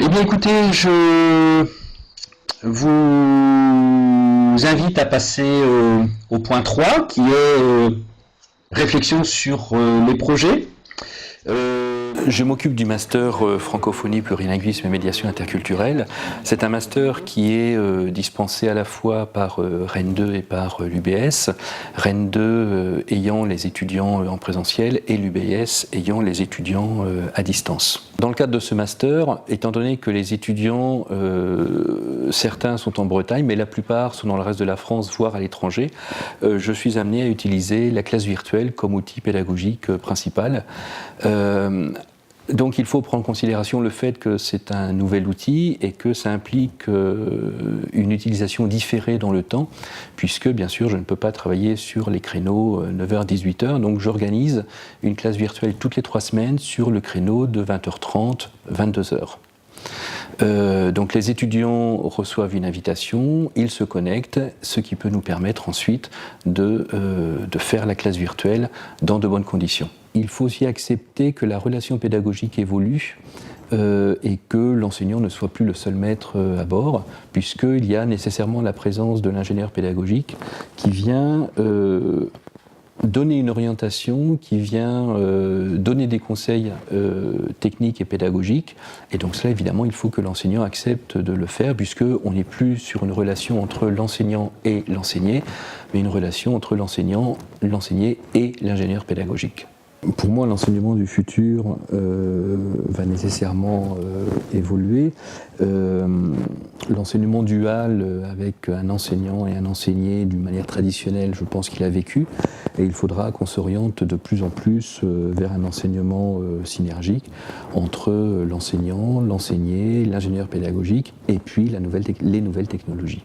Eh bien, écoutez, je vous invite à passer au point 3, qui est réflexion sur les projets. Je m'occupe du master francophonie, plurilinguisme et médiation interculturelle. C'est un master qui est dispensé à la fois par Rennes 2 et par l'UBS. Rennes 2 ayant les étudiants en présentiel et l'UBS ayant les étudiants à distance. Dans le cadre de ce master, étant donné que les étudiants, certains sont en Bretagne, mais la plupart sont dans le reste de la France, voire à l'étranger, je suis amené à utiliser la classe virtuelle comme outil pédagogique principal. Donc il faut prendre en considération le fait que c'est un nouvel outil et que ça implique une utilisation différée dans le temps, puisque bien sûr je ne peux pas travailler sur les créneaux 9h-18h, donc j'organise une classe virtuelle toutes les 3 semaines sur le créneau de 20h30, 22h. Donc les étudiants reçoivent une invitation, ils se connectent, ce qui peut nous permettre ensuite de faire la classe virtuelle dans de bonnes conditions. Il faut aussi accepter que la relation pédagogique évolue et que l'enseignant ne soit plus le seul maître à bord, puisqu'il y a nécessairement la présence de l'ingénieur pédagogique qui vient donner une orientation, qui vient donner des conseils techniques et pédagogiques. Et donc cela, évidemment, il faut que l'enseignant accepte de le faire, puisqu'on n'est plus sur une relation entre l'enseignant et l'enseigné, mais une relation entre l'enseignant, l'enseigné et l'ingénieur pédagogique. Pour moi, l'enseignement du futur va nécessairement évoluer. L'enseignement dual avec un enseignant et un enseigné d'une manière traditionnelle, je pense qu'il a vécu. Et il faudra qu'on s'oriente de plus en plus vers un enseignement synergique entre l'enseignant, l'enseigné, l'ingénieur pédagogique et puis les nouvelles technologies.